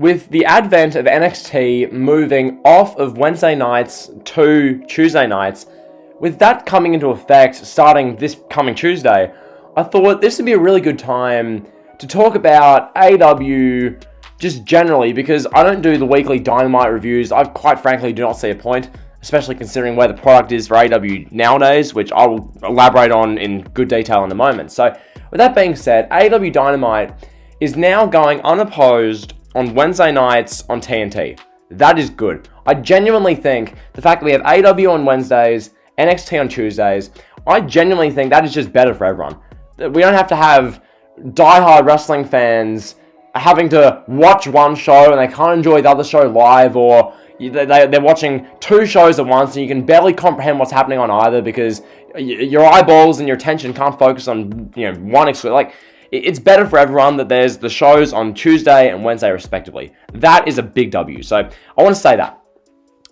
with the advent of NXT moving off of Wednesday nights to Tuesday nights, with that coming into effect starting this coming Tuesday, I thought this would be a really good time to talk about AEW just generally, because I don't do the weekly Dynamite reviews. I quite frankly do not see a point, especially considering where the product is for AEW nowadays, which I will elaborate on in good detail in a moment. So, with that being said, AEW Dynamite is now going unopposed on Wednesday nights on TNT. That is good. I genuinely think the fact that we have AEW on Wednesdays, NXT on Tuesdays, I genuinely think that is just better for everyone. We don't have to have diehard wrestling fans having to watch one show and they can't enjoy the other show live, or they're watching two shows at once and you can barely comprehend what's happening on either because your eyeballs and your attention can't focus on one exclusive. Like, it's better for everyone that there's the shows on Tuesday and Wednesday respectively. That is a big W. So I want to say that.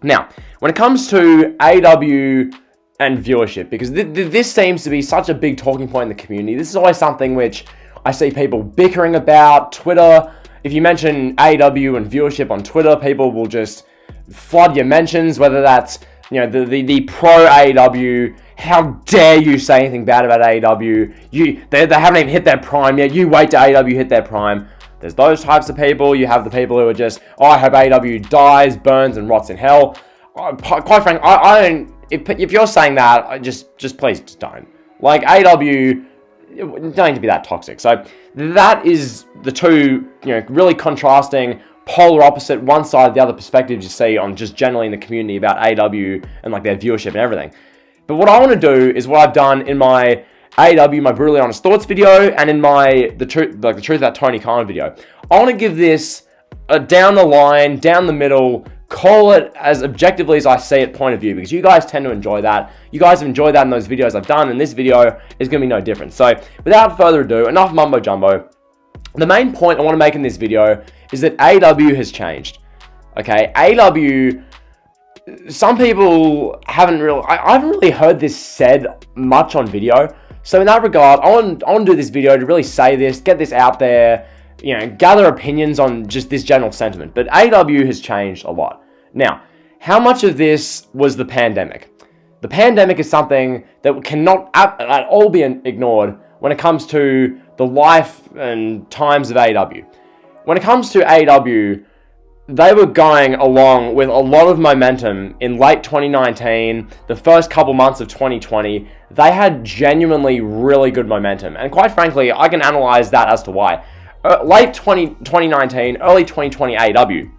Now, when it comes to AEW and viewership, because this seems to be such a big talking point in the community. This is always something which I see people bickering about. Twitter, if you mention AEW and viewership on Twitter, people will just flood your mentions, whether that's the pro AEW, how dare you say anything bad about AEW, they haven't even hit their prime yet, you wait till AEW hit their prime. There's those types of people. You have the people who are just, I hope AEW dies, burns, and rots in hell. Quite frankly, I don't, if you're saying that, just please just don't. Like, AEW, don't need to be that toxic. So that is the two, really contrasting, polar opposite, one side of the other perspectives you see on just generally in the community about AEW and like their viewership and everything. But what I want to do is what I've done in my AEW, my Brutally Honest Thoughts video, and in my the truth about Tony Khan video. I want to give this a down the line, down the middle, call it as objectively as I see it point of view, because you guys tend to enjoy that. You guys have enjoyed that in those videos I've done, and this video is going to be no different. So without further ado, enough mumbo jumbo. The main point I want to make in this video is that AEW has changed. Okay, AEW, some people haven't really, I haven't really heard this said much on video. So in that regard, I want to do this video to really say this, get this out there, gather opinions on just this general sentiment. But AEW has changed a lot. Now, how much of this was the pandemic? The pandemic is something that cannot at all be ignored when it comes to the life and times of AEW. When it comes to AEW, they were going along with a lot of momentum in late 2019, the first couple months of 2020. They had genuinely really good momentum. And quite frankly, I can analyze that as to why. Late 2019, early 2020 AEW,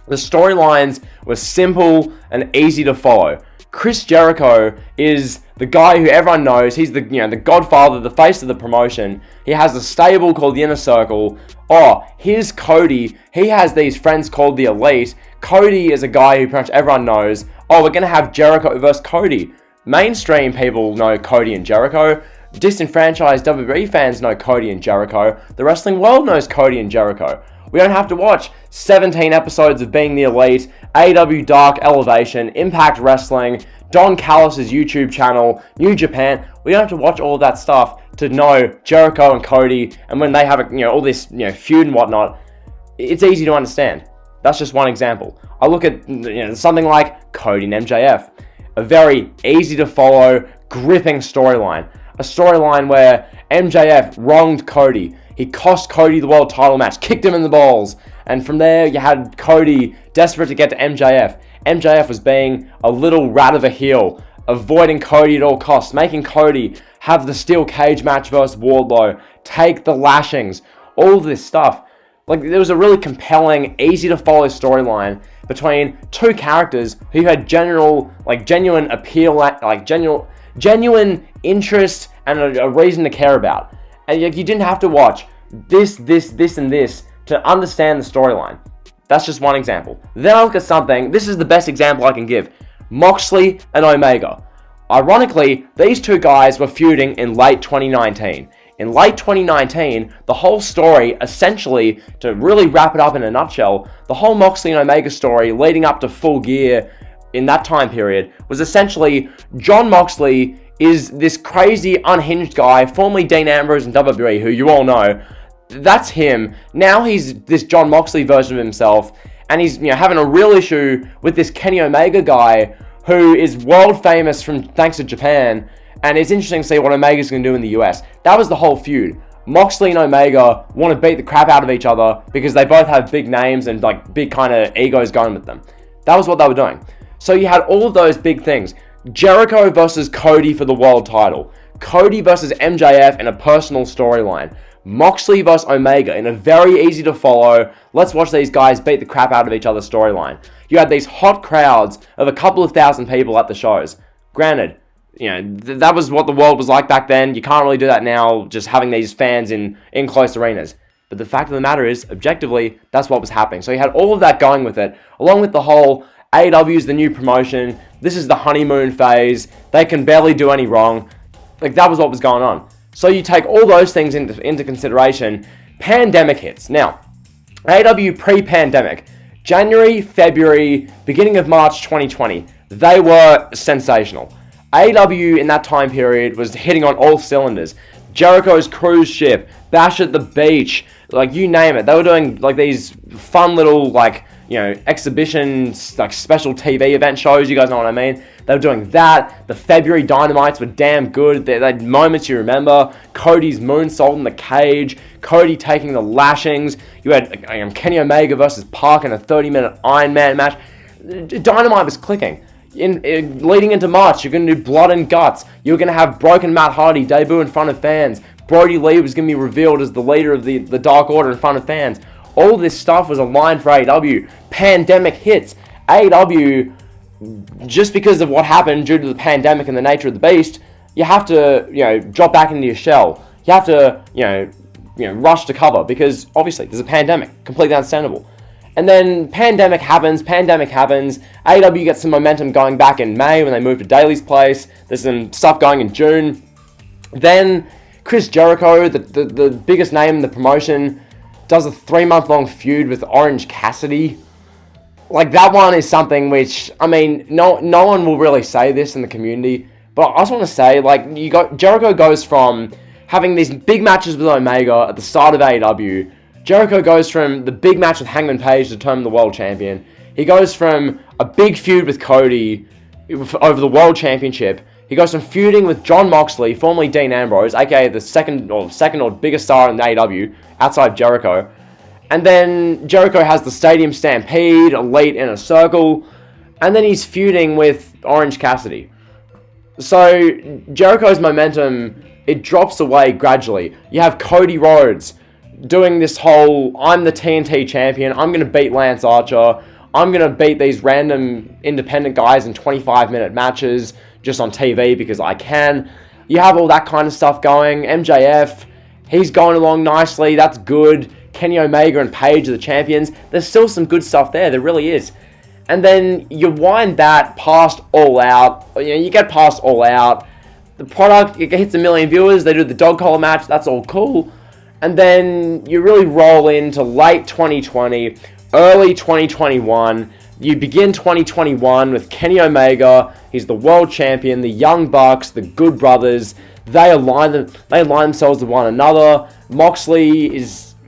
the storylines were simple and easy to follow. Chris Jericho is the guy who everyone knows. He's the godfather, the face of the promotion. He has a stable called the Inner Circle. Oh, here's Cody. He has these friends called the Elite. Cody is a guy who pretty much everyone knows. Oh, we're going to have Jericho versus Cody. Mainstream people know Cody and Jericho. Disenfranchised WWE fans know Cody and Jericho. The wrestling world knows Cody and Jericho. We don't have to watch 17 episodes of Being the Elite, AEW Dark Elevation, Impact Wrestling, Don Callis' YouTube channel, New Japan. We don't have to watch all of that stuff to know Jericho and Cody, and when they have all this feud and whatnot, it's easy to understand. That's just one example. I look at something like Cody and MJF, a very easy to follow, gripping storyline. A storyline where MJF wronged Cody. He cost Cody the world title match, kicked him in the balls. And from there, you had Cody desperate to get to MJF. MJF was being a little rat of a heel, avoiding Cody at all costs, making Cody have the steel cage match versus Wardlow, take the lashings, all of this stuff. Like, there was a really compelling, easy to follow storyline between two characters who had genuine appeal, genuine interest and a reason to care about. And you didn't have to watch this, and this to understand the storyline. That's just one example. Then I look at something, this is the best example I can give. Moxley and Omega. Ironically, these two guys were feuding in late 2019. In late 2019, the whole story, essentially, to really wrap it up in a nutshell, the whole Moxley and Omega story leading up to Full Gear in that time period was essentially Jon Moxley is this crazy, unhinged guy, formerly Dean Ambrose in WWE, who you all know. that's him. Now he's this Jon Moxley version of himself, and he's having a real issue with this Kenny Omega guy who is world famous thanks to Japan, and it's interesting to see what Omega's going to do in the US. That was the whole feud. Moxley and Omega want to beat the crap out of each other because they both have big names and like big kind of egos going with them. That was what they were doing. So you had all of those big things. Jericho versus Cody for the world title. Cody versus MJF in a personal storyline. Moxley versus Omega in a very easy to follow, let's watch these guys beat the crap out of each other storyline. You had these hot crowds of a couple of thousand people at the shows. Granted, that was what the world was like back then. You can't really do that now, just having these fans in close arenas. But the fact of the matter is, objectively, that's what was happening. So you had all of that going with it, along with the whole AEW is the new promotion, this is the honeymoon phase, they can barely do any wrong. Like, that was what was going on. So you take all those things into consideration, pandemic hits. Now, AEW pre-pandemic, January, February, beginning of March 2020, they were sensational. AEW in that time period was hitting on all cylinders. Jericho's cruise ship, Bash at the Beach, like you name it. They were doing like these fun little exhibitions, like special TV event shows, you guys know what I mean? They were doing that. The February Dynamites were damn good. They had moments you remember. Cody's moonsault in the cage. Cody taking the lashings. You had Kenny Omega versus Park in a 30-minute Iron Man match. Dynamite was clicking. Leading into March, you're going to do Blood and Guts. You're going to have Broken Matt Hardy debut in front of fans. Brody Lee was going to be revealed as the leader of the Dark Order in front of fans. All this stuff was aligned for AEW. Pandemic hits. AEW, just because of what happened due to the pandemic and the nature of the beast, you have to, drop back into your shell. You have to, rush to cover because obviously there's a pandemic. Completely understandable. And then pandemic happens. AEW gets some momentum going back in May when they move to Daly's place. There's some stuff going in June. Then Chris Jericho, the biggest name in the promotion, does a 3-month-long feud with Orange Cassidy. Like, that one is something which, no one will really say this in the community, but I just want to say, Jericho goes from having these big matches with Omega at the start of AEW. Jericho goes from the big match with Hangman Page to determine the world champion. He goes from a big feud with Cody over the world championship. He goes from feuding with Jon Moxley, formerly Dean Ambrose, aka the second or biggest star in AEW, outside Jericho. And then Jericho has the Stadium Stampede, Elite Inner Circle, and then he's feuding with Orange Cassidy. So Jericho's momentum, it drops away gradually. You have Cody Rhodes doing this whole, I'm the TNT champion, I'm going to beat Lance Archer, I'm going to beat these random independent guys in 25-minute matches just on TV because I can. You have all that kind of stuff going. MJF, he's going along nicely, that's good. Kenny Omega and Page are the champions. There's still some good stuff there really is. And then you wind that past All Out, you get past All Out, the product, it hits 1 million viewers, they do the dog collar match, that's all cool. And then you really roll into late 2020, early 2021. You begin 2021 with Kenny Omega. He's the world champion. The Young Bucks, the Good Brothers, they align themselves with one another. Moxley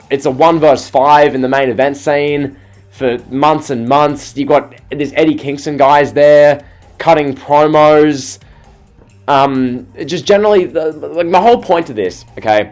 it's a 1 versus 5 in the main event scene for months and months. You got these Eddie Kingston guys there cutting promos. Just generally, my whole point to this, okay?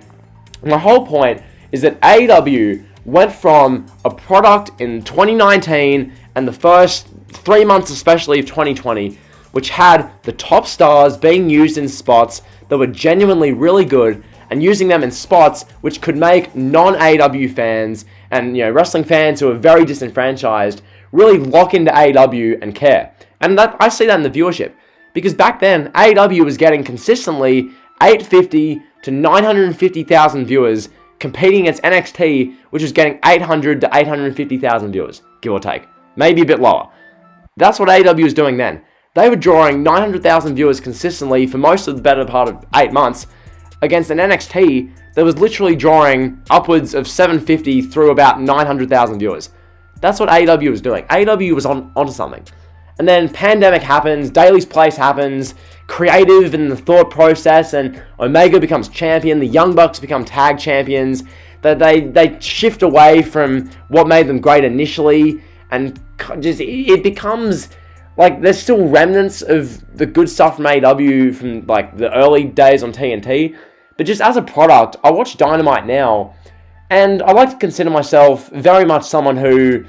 My whole point is that AEW went from a product in 2019 and the first 3 months especially of 2020, which had the top stars being used in spots that were genuinely really good and using them in spots which could make non-AEW fans and wrestling fans who are very disenfranchised really lock into AEW and care. And that I see that in the viewership. Because back then, AEW was getting consistently 850 to 950,000 viewers competing against NXT, which was getting 800 to 850,000 viewers, give or take. Maybe a bit lower. That's what AEW was doing then. They were drawing 900,000 viewers consistently for most of the better part of 8 months against an NXT that was literally drawing upwards of 750 through about 900,000 viewers. That's what AEW was doing. AEW was onto something. And then pandemic happens, Daly's Place happens, creative in the thought process, and Omega becomes champion, the Young Bucks become tag champions. They shift away from what made them great initially, and just it becomes like there's still remnants of the good stuff from AEW from like the early days on TNT, but just as a product, I watch Dynamite now, and I like to consider myself very much someone who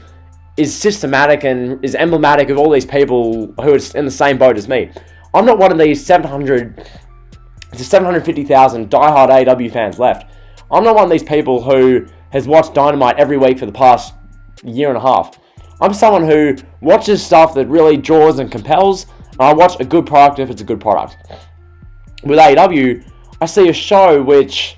is systematic and is emblematic of all these people who are in the same boat as me. I'm not one of these 750,000 diehard AEW fans left. I'm not one of these people who has watched Dynamite every week for the past year and a half. I'm someone who watches stuff that really draws and compels, and I watch a good product if it's a good product. With AEW, I see a show which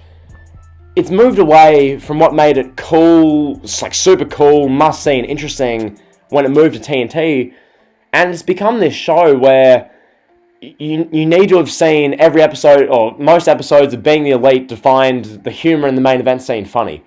it's moved away from what made it cool, like super cool, must-see and interesting when it moved to TNT, and it's become this show where you need to have seen every episode, or most episodes of Being the Elite to find the humor in the main event scene funny.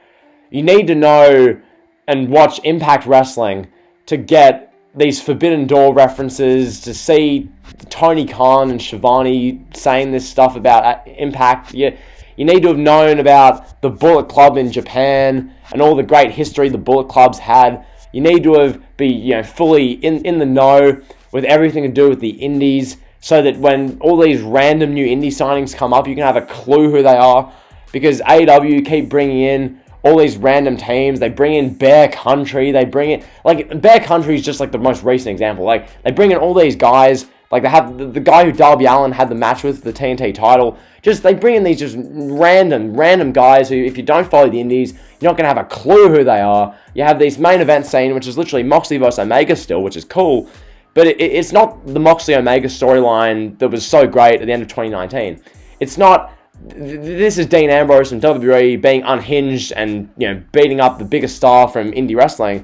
You need to know and watch Impact Wrestling to get these Forbidden Door references, to see Tony Khan and Shivani saying this stuff about Impact. You need to have known about the Bullet Club in Japan and all the great history the Bullet Club's had. You need to have be fully in the know with everything to do with the indies, so that when all these random new indie signings come up, you can have a clue who they are. Because AEW keep bringing in all these random teams. They bring in Bear Country. They bring in, like, Bear Country is just like the most recent example. Like, they bring in all these guys. Like, they have the guy who Darby Allin had the match with, the TNT title. They bring in these just random guys who, if you don't follow the indies, you're not going to have a clue who they are. You have this main event scene, which is literally Moxley versus Omega still, which is cool. But it's not the Moxley-Omega storyline that was so great at the end of 2019. It's not. This is Dean Ambrose from WWE being unhinged and beating up the biggest star from indie wrestling.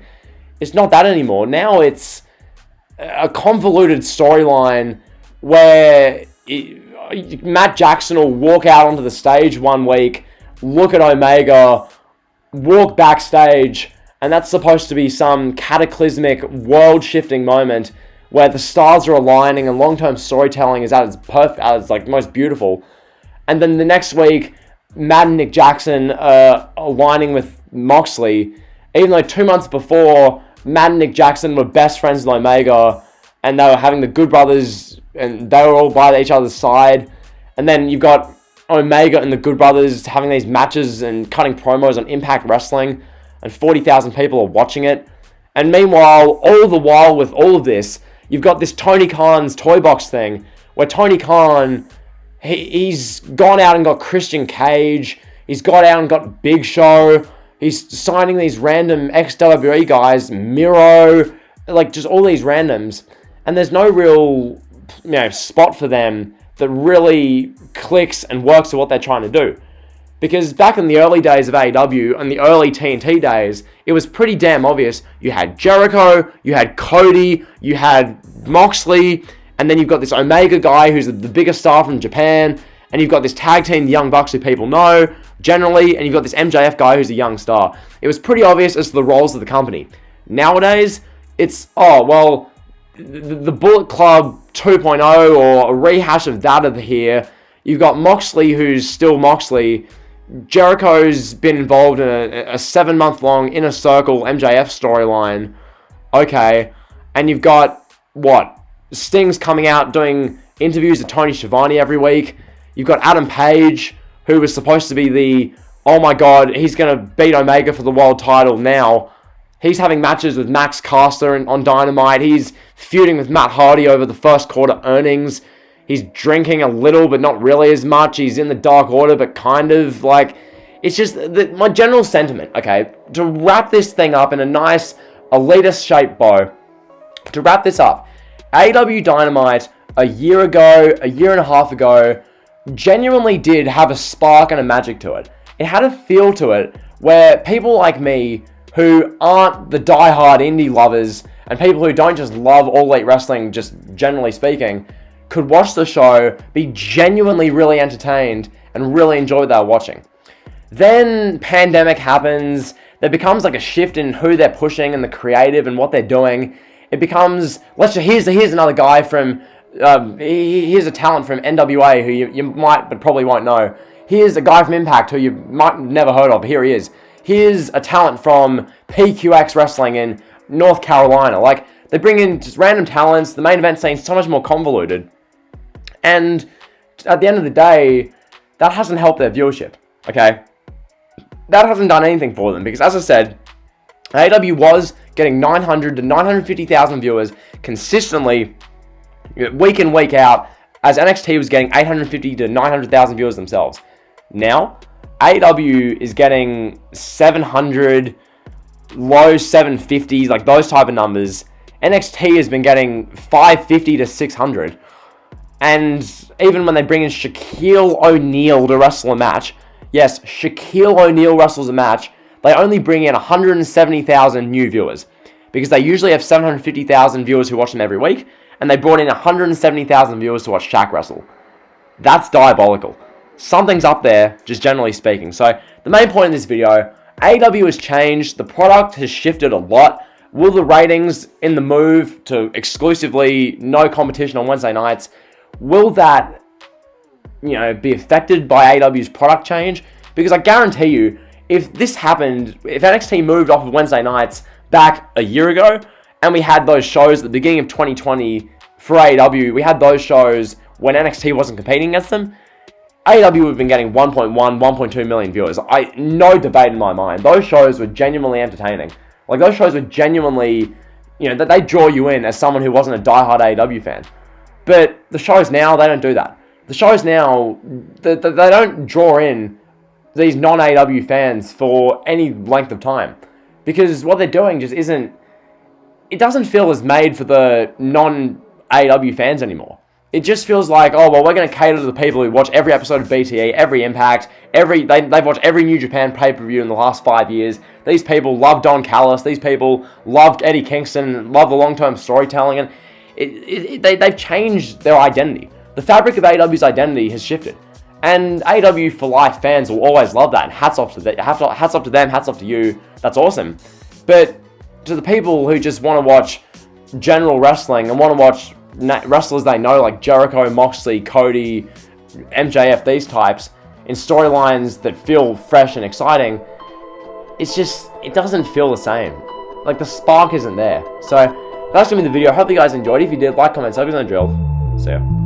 It's not that anymore. Now it's a convoluted storyline where Matt Jackson will walk out onto the stage one week, look at Omega, walk backstage, and that's supposed to be some cataclysmic, world-shifting moment where the stars are aligning and long-term storytelling is at its most beautiful. And then the next week, Matt and Nick Jackson are aligning with Moxley, even though 2 months before, Matt and Nick Jackson were best friends with Omega, and they were having the Good Brothers, and they were all by each other's side. And then you've got Omega and the Good Brothers having these matches and cutting promos on Impact Wrestling, and 40,000 people are watching it. And meanwhile, all the while with all of this, you've got this Tony Khan's Toy Box thing, where Tony Khan, he's gone out and got Christian Cage, he's got out and got Big Show, he's signing these random ex-WWE guys, Miro, like just all these randoms, and there's no real spot for them that really clicks and works to what they're trying to do. Because back in the early days of AEW and the early TNT days, it was pretty damn obvious. You had Jericho, you had Cody, you had Moxley, and then you've got this Omega guy who's the biggest star from Japan, and you've got this tag team, the Young Bucks, who people know, generally, and you've got this MJF guy who's a young star. It was pretty obvious as to the roles of the company. Nowadays, it's, the Bullet Club 2.0 or a rehash of that here. You've got Moxley, who's still Moxley. Jericho's been involved in a 7-month-long Inner Circle MJF storyline. Okay. And you've got, Sting's coming out doing interviews with Tony Schiavone every week. You've got Adam Page, who was supposed to be the, oh my god, he's going to beat Omega for the world title now. He's having matches with Max Caster on Dynamite. He's feuding with Matt Hardy over the first quarter earnings. He's drinking a little, but not really as much. He's in the Dark Order, but kind of like... It's just my general sentiment, okay? To wrap this thing up in a nice elitist-shaped bow, to wrap this up, AEW Dynamite a year and a half ago, genuinely did have a spark and a magic to it. It had a feel to it where people like me, who aren't the die-hard indie lovers, and people who don't just love All Elite Wrestling, just generally speaking, could watch the show, be genuinely really entertained, and really enjoy what they're watching. Then pandemic happens, there becomes like a shift in who they're pushing and the creative and what they're doing. It becomes, here's another guy from, here's a talent from NWA who you might but probably won't know. Here's a guy from Impact who you might have never heard of, here he is. here's a talent from PQX Wrestling in North Carolina. Like, they bring in just random talents. The main event scene's so much more convoluted. And at the end of the day, that hasn't helped their viewership, okay? That hasn't done anything for them, because as I said, AEW was getting 900 to 950,000 viewers consistently, week in, week out, as NXT was getting 850 to 900,000 viewers themselves. Now, AEW is getting 700, low 750s, like those type of numbers. NXT has been getting 550 to 600. And even when they bring in Shaquille O'Neal to wrestle a match, yes, Shaquille O'Neal wrestles a match, they only bring in 170,000 new viewers. Because they usually have 750,000 viewers who watch them every week, and they brought in 170,000 viewers to watch Shaq wrestle. That's diabolical. Something's up there, just generally speaking. So, the main point in this video, AEW has changed, the product has shifted a lot. Will the ratings in the move to exclusively no competition on Wednesday nights, will that, be affected by AEW's product change? Because I guarantee you, if this happened, if NXT moved off of Wednesday nights back a year ago, and we had those shows at the beginning of 2020 for AEW, we had those shows when NXT wasn't competing against them, AEW would have been getting 1.1, 1.2 million viewers. No debate in my mind. Those shows were genuinely entertaining. Like, those shows were genuinely, that they draw you in as someone who wasn't a diehard AEW fan. But the shows now, they don't do that. The shows now, they don't draw in these non-AEW fans for any length of time. Because what they're doing just isn't, it doesn't feel as made for the non-AEW fans anymore. It just feels like, oh, well, we're going to cater to the people who watch every episode of BTE, every Impact, they've watched every New Japan pay-per-view in the last 5 years. These people love Don Callis. These people loved Eddie Kingston, love the long-term storytelling, and they've changed their identity. The fabric of AEW's identity has shifted. And AEW for life fans will always love that. And hats off to them, hats off to you. That's awesome. But to the people who just want to watch general wrestling and want to watch wrestlers they know like Jericho, Moxley, Cody, MJF, these types, in storylines that feel fresh and exciting, it doesn't feel the same. Like, the spark isn't there. So, that's going to be the video. I hope you guys enjoyed. If you did, like, comment, subscribe, and drill. See ya.